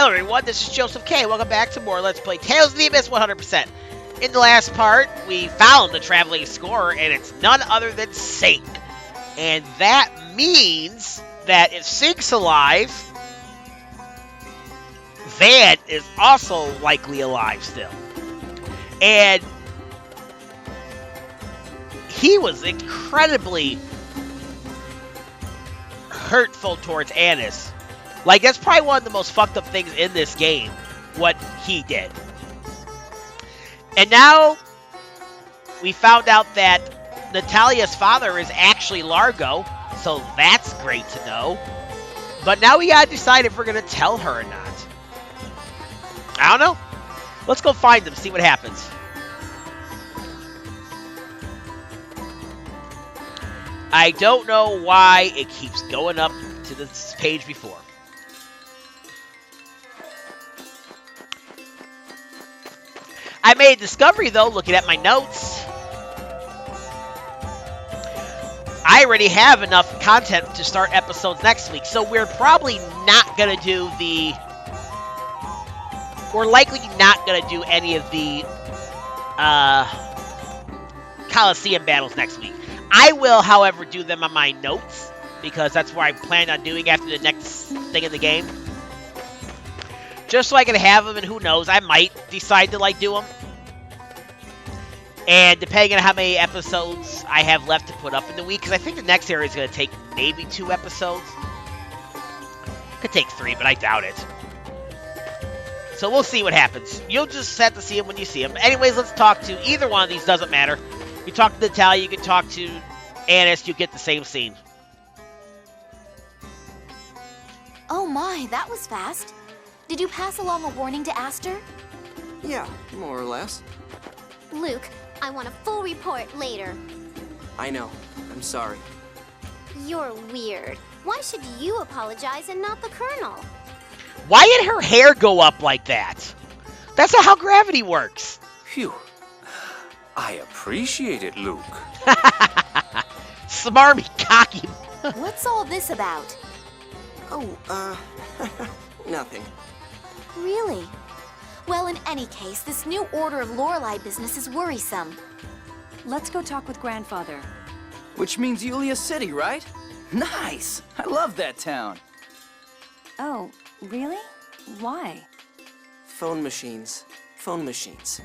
Hello everyone, this is Joseph K. Welcome back to more Let's Play Tales of the Abyss 100%. In the last part, we found the traveling scorer, and it's none other than Sync. And that means that if Sync's alive, Van is also likely alive still. And he was incredibly hurtful towards Anise. Like, that's probably one of the most fucked up things in this game, what he did. And now, we found out that Natalia's father is actually Largo, so that's great to know. But now we gotta decide if we're gonna tell her or not. I don't know. Let's go find them, see what happens. I don't know why it keeps going up to this page before. I made a discovery, though, looking at my notes. I already have enough content to start episodes next week, so we're probably not going to do the... We're likely not going to do any of the Coliseum battles next week. I will, however, do them on my notes, because that's what I plan on doing after the next thing in the game. Just so I can have them, and who knows, I might decide to, like, do them. And depending on how many episodes I have left to put up in the week, because I think the next area is going to take maybe 2 episodes. Could take 3, but I doubt it. So we'll see what happens. You'll just have to see them when you see them. Anyways, let's talk to either one of these, doesn't matter. You talk to Natalia, you can talk to Anise, you get the same scene. Oh my, that was fast. Did you pass along a warning to Aster? Yeah, more or less. Luke, I want a full report later. I know. I'm sorry. You're weird. Why should you apologize and not the Colonel? Why did her hair go up like that? That's not how gravity works. Phew. I appreciate it, Luke. Smarmy cocky. What's all this about? Oh, nothing. Really? Well, in any case, this new Order of Lorelei business is worrisome. Let's go talk with Grandfather. Which means Yulia City, right? Nice! I love that town. Oh, really? Why? Phone machines. Phone machines.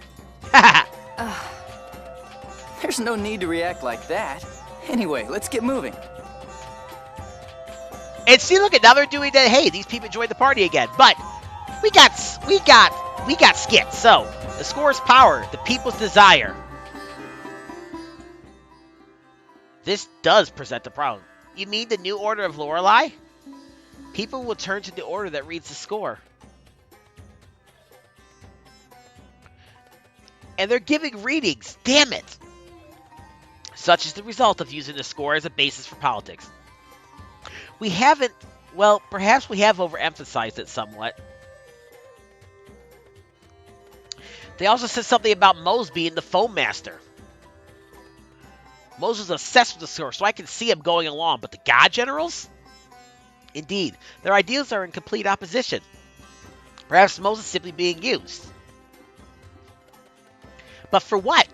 There's no need to react like that. Anyway, let's get moving. And see, look, now they're doing that. Hey, these people joined the party again. But we got Skits. So the score's power, the people's desire. This does present the problem. You mean the new Order of Lorelei? People will turn to the order that reads the score. And they're giving readings. Damn it. Such is the result of using the score as a basis for politics. We haven't, well, perhaps we have overemphasized it somewhat. They also said something about Mose being the foam master. Mose was obsessed with the score, so I can see him going along. But the God Generals? Indeed, their ideas are in complete opposition. Perhaps Mose is simply being used. But for what?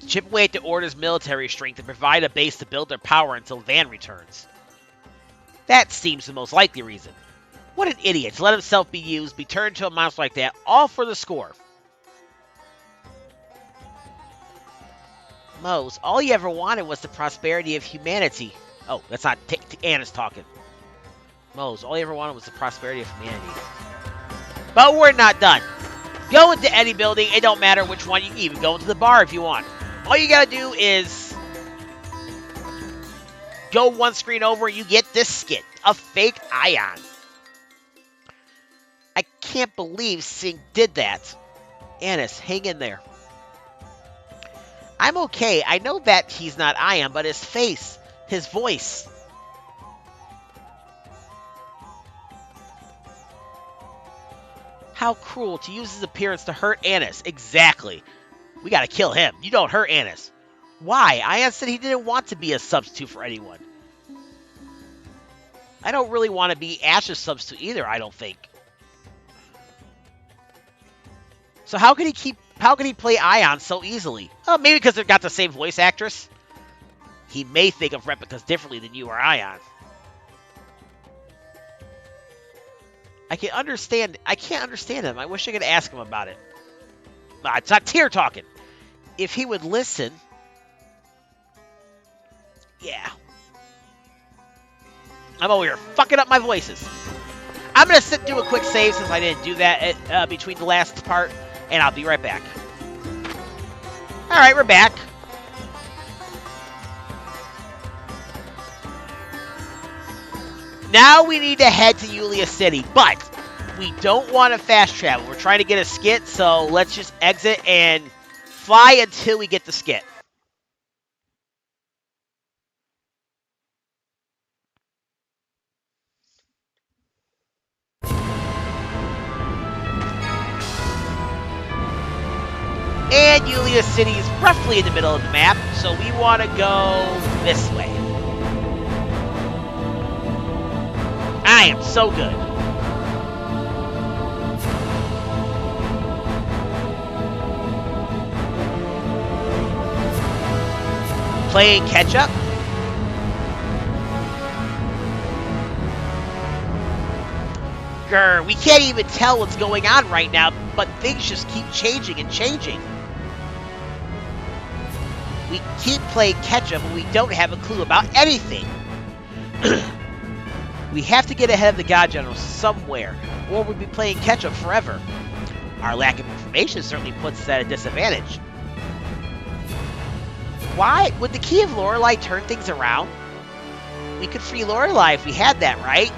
Chip away at the Order's military strength and provide a base to build their power until Van returns. That seems the most likely reason. What an idiot to let himself be used, be turned into a monster like that, all for the score. Mose, all he ever wanted was the prosperity of humanity. Oh, that's not Anna's talking. Mose, all he ever wanted was the prosperity of humanity. But we're not done. Go into any building, it don't matter which one, you can even go into the bar if you want. All you gotta do is go one screen over, you get this skit, a fake ion. I can't believe Sync did that. Anise, hang in there. I'm okay. I know that he's not Ion, but his face, his voice. How cruel to use his appearance to hurt Anise. Exactly. We gotta kill him. You don't hurt Anise. Why? Ion said he didn't want to be a substitute for anyone. I don't really want to be Ash's substitute either, I don't think. So how can he play Ion so easily? Oh, maybe because they've got the same voice actress. He may think of replicas differently than you or Ion. I can't understand him. I wish I could ask him about it. It's not Tear talking. If he would listen. Yeah. I'm over here fucking up my voices. I'm going to do a quick save since I didn't do that between the last part. And I'll be right back. Alright, we're back. Now we need to head to Yulia City, but we don't want to fast travel. We're trying to get a skit, so let's just exit and fly until we get the skit. And Yulia City is roughly in the middle of the map, so we want to go this way. I am so good. Playing catch-up. Grr, we can't even tell what's going on right now, but things just keep changing and changing. We keep playing catch-up and we don't have a clue about anything. We have to get ahead of the God General somewhere, or we'll be playing catch-up forever. Our lack of information certainly puts us at a disadvantage. Why? Would the key of Lorelei turn things around? We could free Lorelei if we had that, right?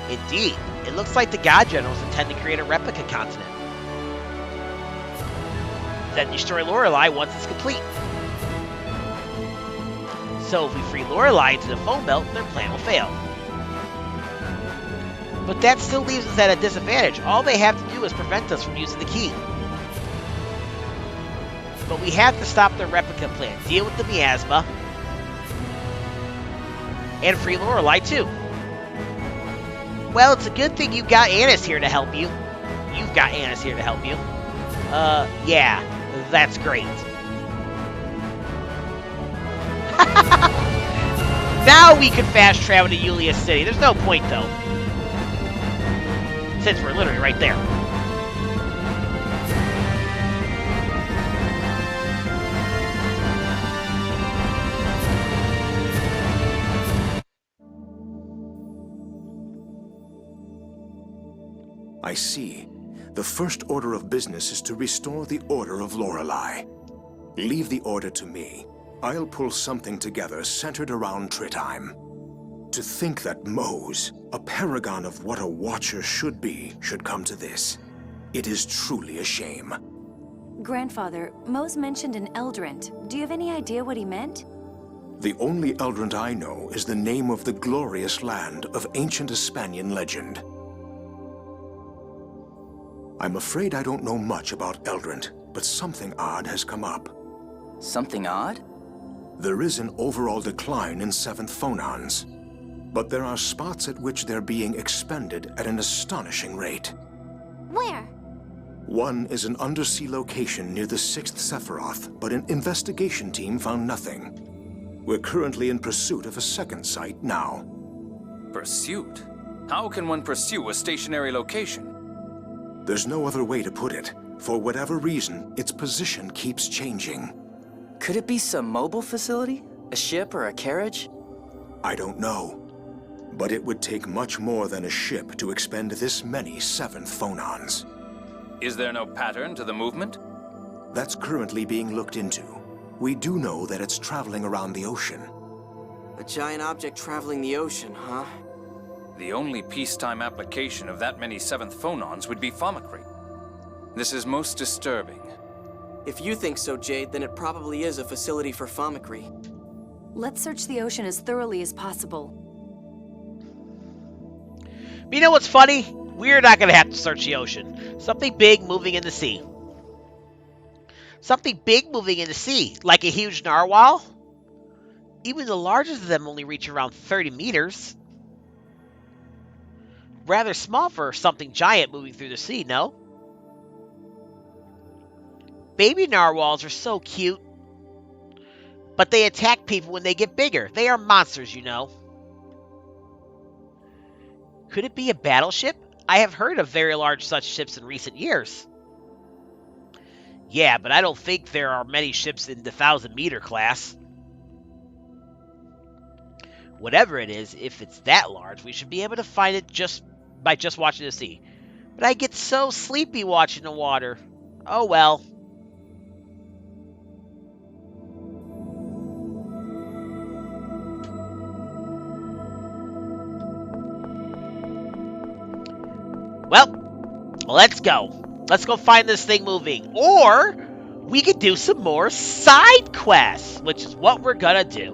Indeed. It looks like the God Generals intend to create a replica continent. Then destroy Lorelei once it's complete. So if we free Lorelei into the foam belt, their plan will fail. But that still leaves us at a disadvantage. All they have to do is prevent us from using the key. But we have to stop their replica plan, deal with the miasma, and free Lorelei too. Well, it's a good thing you've got Anise here to help you. You've got Anise here to help you. Yeah, that's great. Now we can fast travel to Yulia City. There's no point, though. Since we're literally right there. I see. The first order of business is to restore the Order of Lorelei. Leave the order to me. I'll pull something together centered around Tritime. To think that Mose, a paragon of what a Watcher should be, should come to this. It is truly a shame. Grandfather, Mose mentioned an Eldrant. Do you have any idea what he meant? The only Eldrant I know is the name of the glorious land of ancient Hispanian legend. I'm afraid I don't know much about Eldrant, but something odd has come up. Something odd? There is an overall decline in 7th phonons, but there are spots at which they're being expended at an astonishing rate. Where? One is an undersea location near the 6th Sephiroth, but an investigation team found nothing. We're currently in pursuit of a second site now. Pursuit? How can one pursue a stationary location? There's no other way to put it. For whatever reason, its position keeps changing. Could it be some mobile facility? A ship or a carriage? I don't know. But it would take much more than a ship to expend this many 7th phonons. Is there no pattern to the movement? That's currently being looked into. We do know that it's traveling around the ocean. A giant object traveling the ocean, huh? The only peacetime application of that many 7th phonons would be Fomicry. This is most disturbing. If you think so, Jade, then it probably is a facility for Fomicry. Let's search the ocean as thoroughly as possible. But you know what's funny? We're not going to have to search the ocean. Something big moving in the sea. Something big moving in the sea, like a huge narwhal. Even the largest of them only reach around 30 meters. rather small for something giant moving through the sea, no? Baby narwhals are so cute. But they attack people when they get bigger. They are monsters, you know. Could it be a battleship? I have heard of very large such ships in recent years. Yeah, but I don't think there are many ships in the 1,000-meter class. Whatever it is, if it's that large, we should be able to find it just by watching the sea. But I get so sleepy watching the water. Oh well. Well, let's go. Let's go find this thing moving. Or we could do some more side quests, which is what we're gonna do.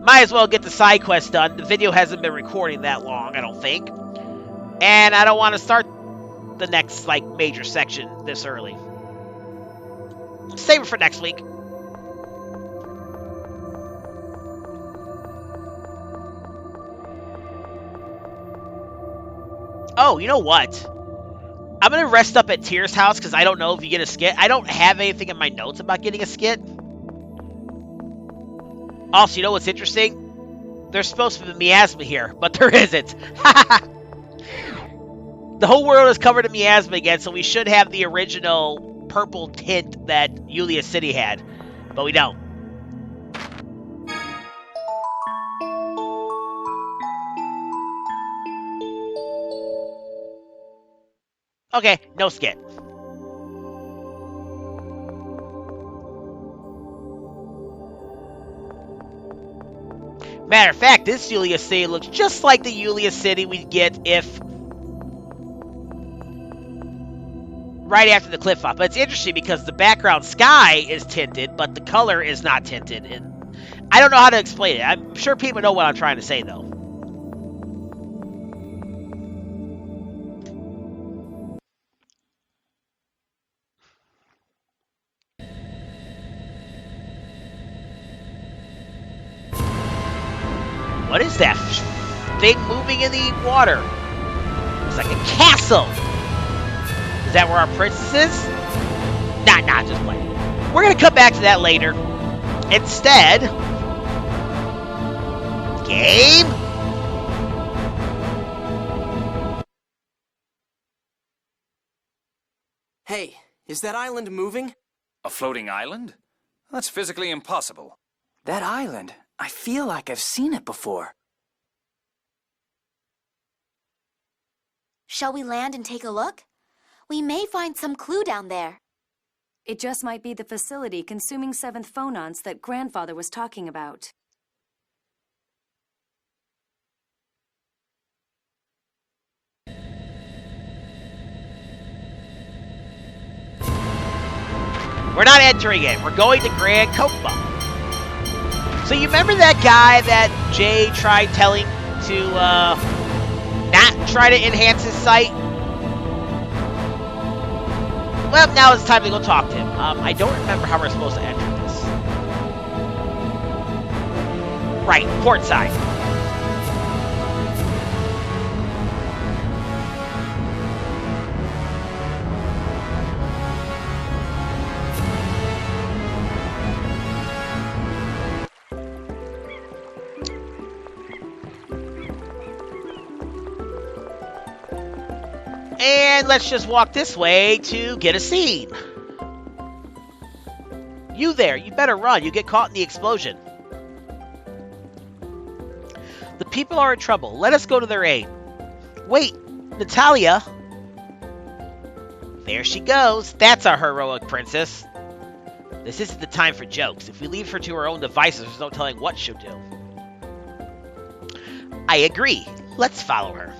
Might as well get the side quest done. The video hasn't been recording that long, I don't think. And I don't want to start the next, like, major section this early. Save it for next week. Oh, you know what? I'm going to rest up at Tyr's house because I don't know if you get a skit. I don't have anything in my notes about getting a skit. Also, you know what's interesting? There's supposed to be miasma here, but there isn't. The whole world is covered in miasma again, so we should have the original purple tint that Yulia City had, but we don't. Okay, no skit. Matter of fact, this Yulia City looks just like the Yulia City we'd get if right after the cliff off. But it's interesting because the background sky is tinted, but the color is not tinted. And I don't know how to explain it. I'm sure people know what I'm trying to say, though. What is that thing moving in the water? It's like a castle. Is that where our princess is? Nah, just playing. We're gonna come back to that later. Instead, game. Hey, is that island moving? A floating island? That's physically impossible. That island, I feel like I've seen it before. Shall we land and take a look? We may find some clue down there. It just might be the facility consuming 7th phonons that Grandfather was talking about. We're not entering it. We're going to Grand Chokmah. So you remember that guy that Jade tried telling to not try to enhance his sight? Well, now it's time to go talk to him. I don't remember how we're supposed to enter this. Right, port side. And let's just walk this way to get a scene. You there, you better run. You get caught in the explosion. The people are in trouble. Let us go to their aid. Wait, Natalia. There she goes. That's our heroic princess. This isn't the time for jokes. If we leave her to her own devices, there's no telling what she'll do. I agree. Let's follow her.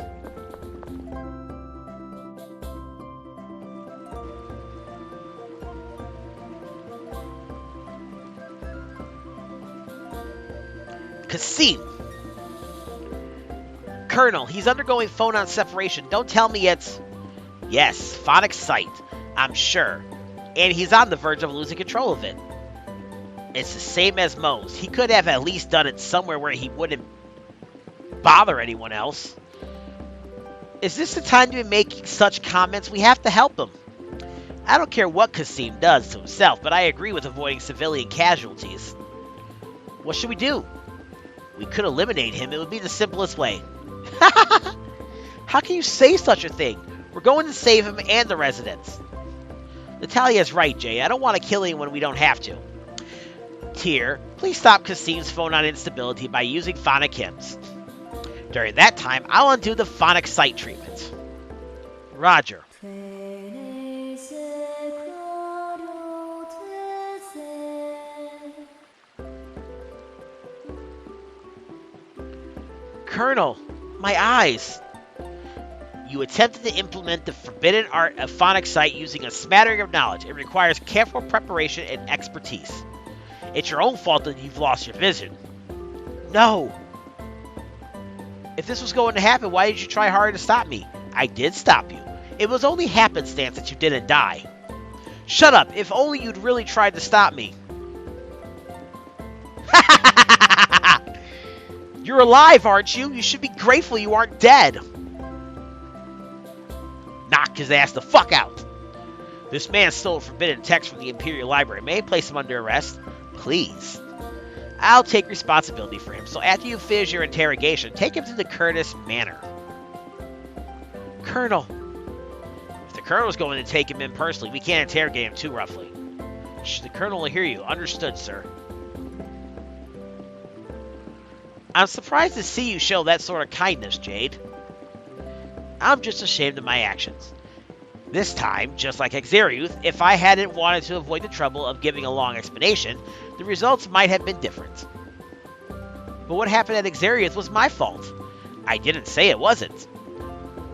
Cassim. Colonel, he's undergoing phonon separation. Don't tell me it's... Yes, Fonic sight. I'm sure. And he's on the verge of losing control of it. It's the same as Moe's. He could have at least done it somewhere where he wouldn't bother anyone else. Is this the time to be making such comments? We have to help him. I don't care what Kasim does to himself, but I agree with avoiding civilian casualties. What should we do? We could eliminate him. It would be the simplest way. How can you say such a thing? We're going to save him and the residents. Natalia's right, Jade. I don't want to kill anyone we don't have to. Tyr, please stop Kasim's phonon instability by using Fonic hymns. During that time, I'll undo the Fonic sight treatment. Roger. Colonel, my eyes. You attempted to implement the forbidden art of Fonic sight using a smattering of knowledge. It requires careful preparation and expertise. It's your own fault that you've lost your vision. No. If this was going to happen, why did you try harder to stop me? I did stop you. It was only happenstance that you didn't die. Shut up. If only you'd really tried to stop me. You're alive, aren't you? You should be grateful you aren't dead. Knock his ass the fuck out. This man stole a forbidden text from the Imperial Library. May I place him under arrest? Please. I'll take responsibility for him, so after you finish your interrogation, take him to the Curtis Manor. Colonel. If the Colonel's going to take him in personally, we can't interrogate him too roughly. Shh, the Colonel will hear you. Understood, sir. I'm surprised to see you show that sort of kindness, Jade. I'm just ashamed of my actions. This time, just like Exariuth, if I hadn't wanted to avoid the trouble of giving a long explanation, the results might have been different. But what happened at Exariuth was my fault. I didn't say it wasn't.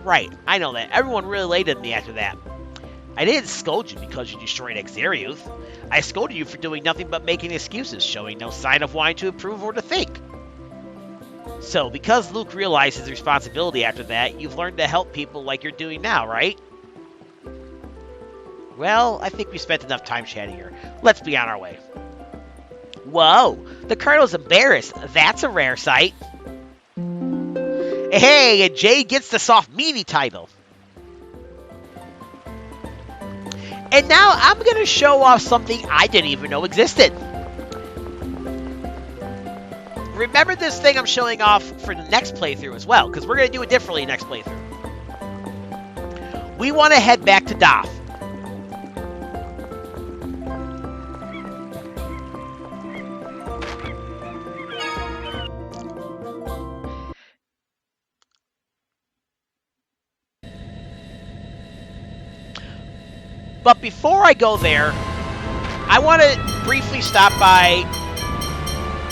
Right, I know that. Everyone really laid at me after that. I didn't scold you because you destroyed Exariuth. I scolded you for doing nothing but making excuses, showing no sign of wanting to improve or to think. So, because Luke realized his responsibility after that, you've learned to help people like you're doing now, right? Well, I think we spent enough time chatting here. Let's be on our way. Whoa, the Colonel's embarrassed. That's a rare sight. Hey, and Jade gets the soft meaty title. And now I'm going to show off something I didn't even know existed. Remember this thing I'm showing off for the next playthrough as well, because we're going to do it differently next playthrough. We want to head back to Daath. But before I go there, I want to briefly stop by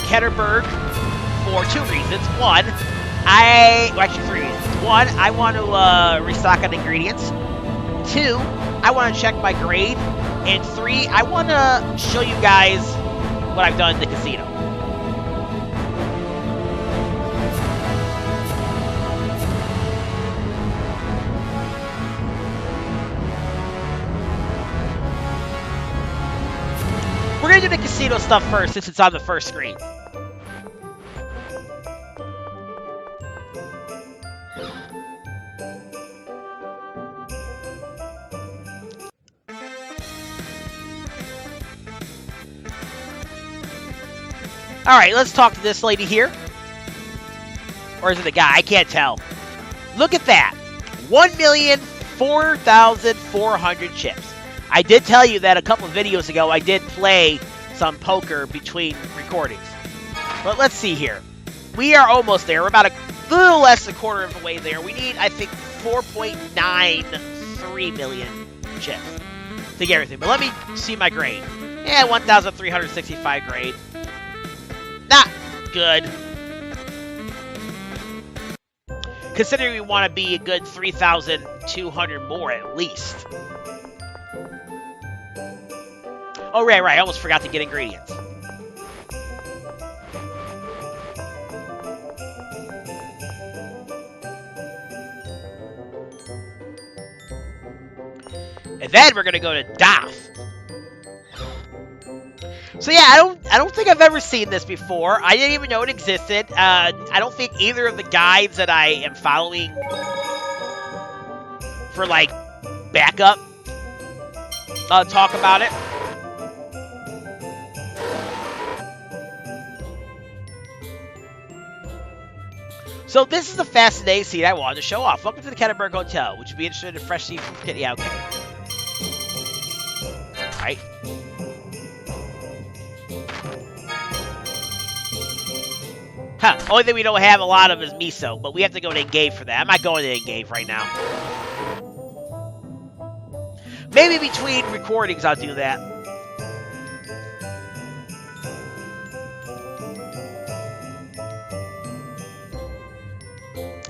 Ketterberg for two reasons. One, actually three reasons. One, I want to restock on ingredients. Two, I want to check my grade. And three, I want to show you guys what I've done in the casino. We're going to do the casino stuff first since it's on the first screen. Alright, let's talk to this lady here. Or is it the guy? I can't tell. Look at that. 1,004,400 chips. I did tell you that a couple of videos ago I did play some poker between recordings. But let's see here. We are almost there. We're about a little less than a quarter of the way there. We need, I think, 4.93 million chips to get everything. But let me see my grade. Yeah, 1,365 grade. Not good. Considering we want to be a good 3,200 more at least. Oh, right, I almost forgot to get ingredients. And then we're going to go to Daath. So yeah, I don't think I've ever seen this before. I didn't even know it existed. I don't think either of the guides that I am following for like backup talk about it. So this is the fascinating scene I wanted to show off. Welcome to the Kettenberg Hotel. Would you be interested in fresh seafood from Kitty? Yeah, okay. Alright. Huh. Only thing we don't have a lot of is miso, but we have to go to Engage for that. I'm not going to Engage right now. Maybe between recordings I'll do that.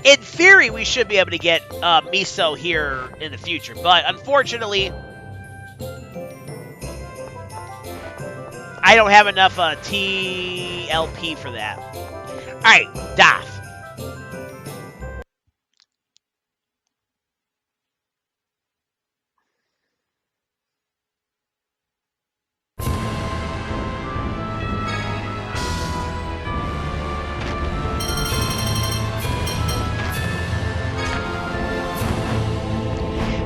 In theory, we should be able to get miso here in the future, but unfortunately, I don't have enough TLP for that. Alright, Daath.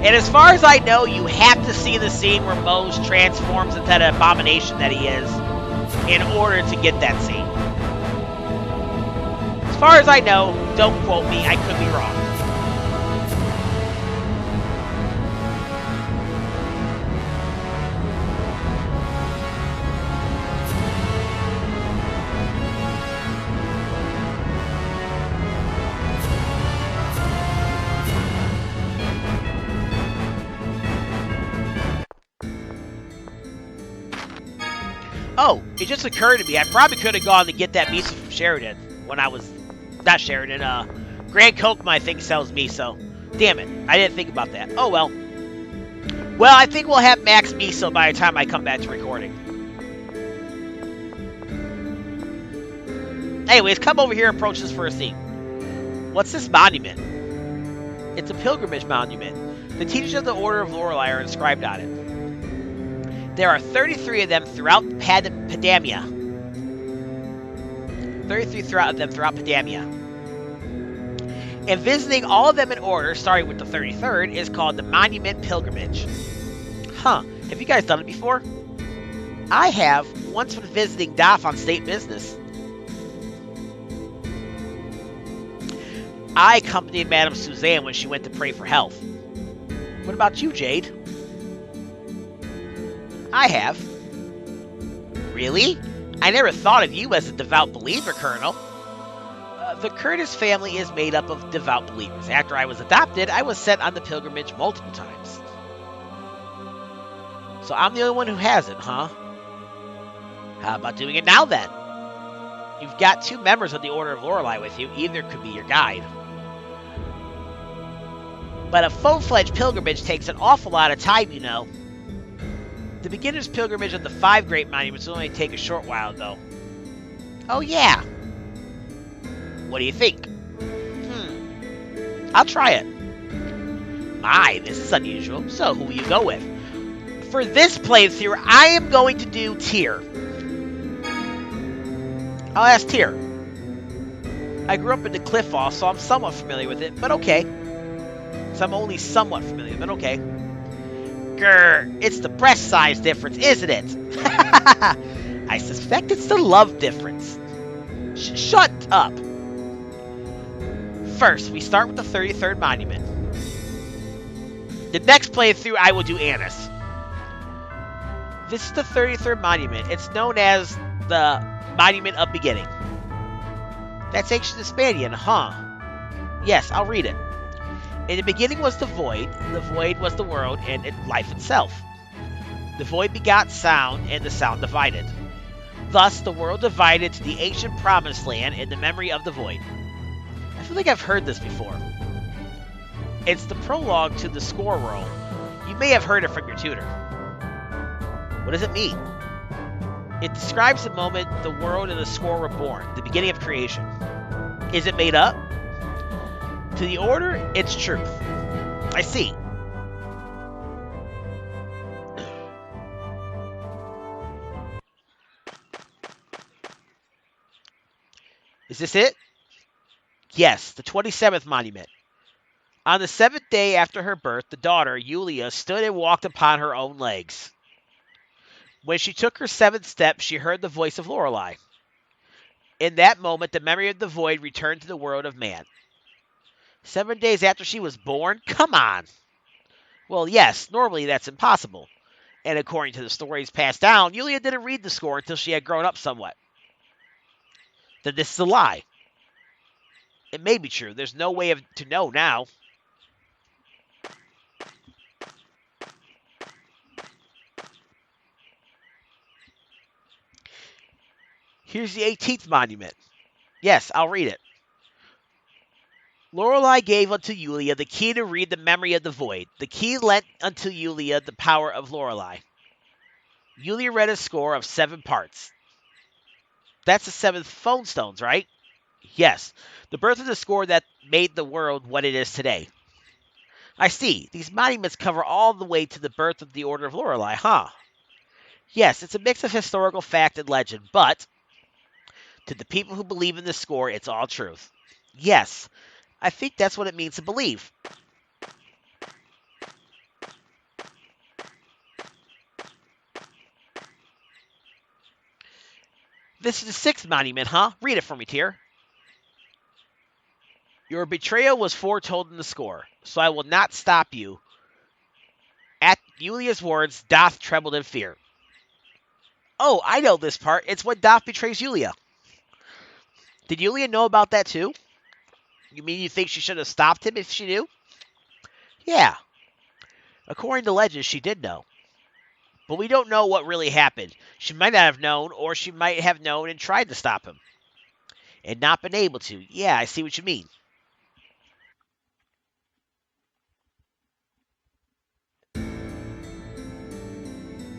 And as far as I know, you have to see the scene where Mose transforms into that abomination that he is in order to get that scene. As far as I know, don't quote me, I could be wrong. Oh, it just occurred to me, I probably could have gone to get that miso from Sheridan when I was... Not Sheridan, Grand Chokmah, I think, sells miso. Damn it, I didn't think about that. Oh, well. Well, I think we'll have max miso by the time I come back to recording. Anyways, come over here and approach this for a scene. What's this monument? It's a pilgrimage monument. The teachers of the Order of Lorelei are inscribed on it. There are 33 of them throughout Padamia. 33 of them throughout Padamia. And visiting all of them in order, starting with the 33rd, is called the Monument Pilgrimage. Huh. Have you guys done it before? I have, once when visiting Daath on state business. I accompanied Madame Suzanne when she went to pray for health. What about you, Jade? I have. Really? I never thought of you as a devout believer, Colonel. The Curtis family is made up of devout believers. After I was adopted, I was sent on the pilgrimage multiple times. So I'm the only one who hasn't, huh? How about doing it now, then? You've got 2 members of the Order of Lorelei with you. Either could be your guide. But a full-fledged pilgrimage takes an awful lot of time, you know. The beginner's pilgrimage of the 5 great monuments will only take a short while, though. Oh, yeah. What do you think? I'll try it. My, this is unusual. So, who will you go with? For this playthrough, I am going to do Tyr. I'll ask Tyr. I grew up in the Cliffall, so I'm somewhat familiar with it, but okay. So I'm only somewhat familiar, but okay. Grr, it's the breast size difference, isn't it? I suspect it's the love difference. Shut up. First, we start with the 33rd monument. The next playthrough, I will do Anise. This is the 33rd monument. It's known as the Monument of Beginning. That's ancient Hispanian, huh? Yes, I'll read it. In the beginning was the void was the world, and life itself. The void begot sound, and the sound divided. Thus, the world divided to the ancient promised land in the memory of the void. I feel like I've heard this before. It's the prologue to the score roll. You may have heard it from your tutor. What does it mean? It describes the moment the world and the score were born, the beginning of creation. Is it made up? To the Order, it's truth. I see. Is this it? Yes, the 27th monument. On the 7th day after her birth, the daughter, Yulia, stood and walked upon her own legs. When she took her 7th step, she heard the voice of Lorelei. In that moment, the memory of the void returned to the world of man. 7 days after she was born? Come on! Well, yes, normally that's impossible. And according to the stories passed down, Yulia didn't read the score until she had grown up somewhat. Then this is a lie. It may be true. There's no way to know now. Here's the 18th monument. Yes, I'll read it. Lorelei gave unto Yulia the key to read the memory of the void. The key lent unto Yulia the power of Lorelei. Yulia read a score of 7 parts. That's the 7th phone stones, right? Yes. The birth of the score that made the world what it is today. I see. These monuments cover all the way to the birth of the Order of Lorelei, huh? Yes, it's a mix of historical fact and legend, but to the people who believe in the score, it's all truth. Yes, I think that's what it means to believe. This is the 6th monument, huh? Read it for me, Tyr. Your betrayal was foretold in the score, so I will not stop you. At Yulia's words, Daath trembled in fear. Oh, I know this part. It's when Daath betrays Yulia. Did Yulia know about that too? You mean you think she should have stopped him if she knew? Yeah. According to legend, she did know. But we don't know what really happened. She might not have known, or she might have known and tried to stop him. And not been able to. Yeah, I see what you mean.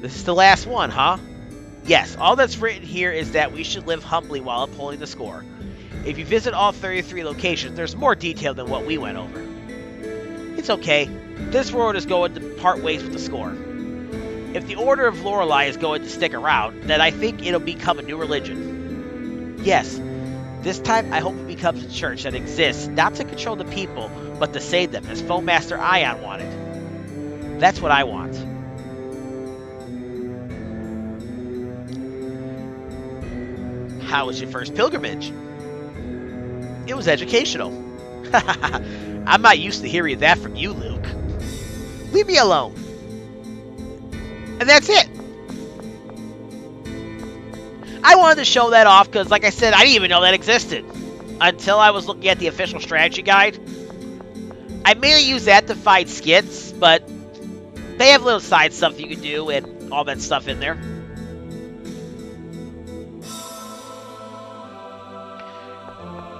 This is the last one, huh? Yes, all that's written here is that we should live humbly while upholding the score. If you visit all 33 locations, there's more detail than what we went over. It's okay. This world is going to part ways with the score. If the Order of Lorelei is going to stick around, then I think it'll become a new religion. Yes, this time I hope it becomes a church that exists not to control the people, but to save them, as Foam Master Ion wanted. That's what I want. How was your first pilgrimage? It was educational. I'm not used to hearing that from you, Luke. Leave me alone. And that's it. I wanted to show that off because, like I said, I didn't even know that existed until I was looking at the official strategy guide. I mainly use that to fight skits, but they have little side stuff you can do and all that stuff in there.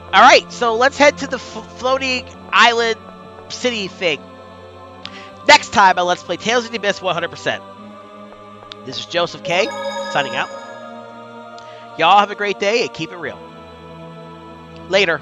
Alright, so let's head to the floating island city thing. Next time on Let's Play Tales of the Abyss 100%. This is Joseph K, signing out. Y'all have a great day and keep it real. Later.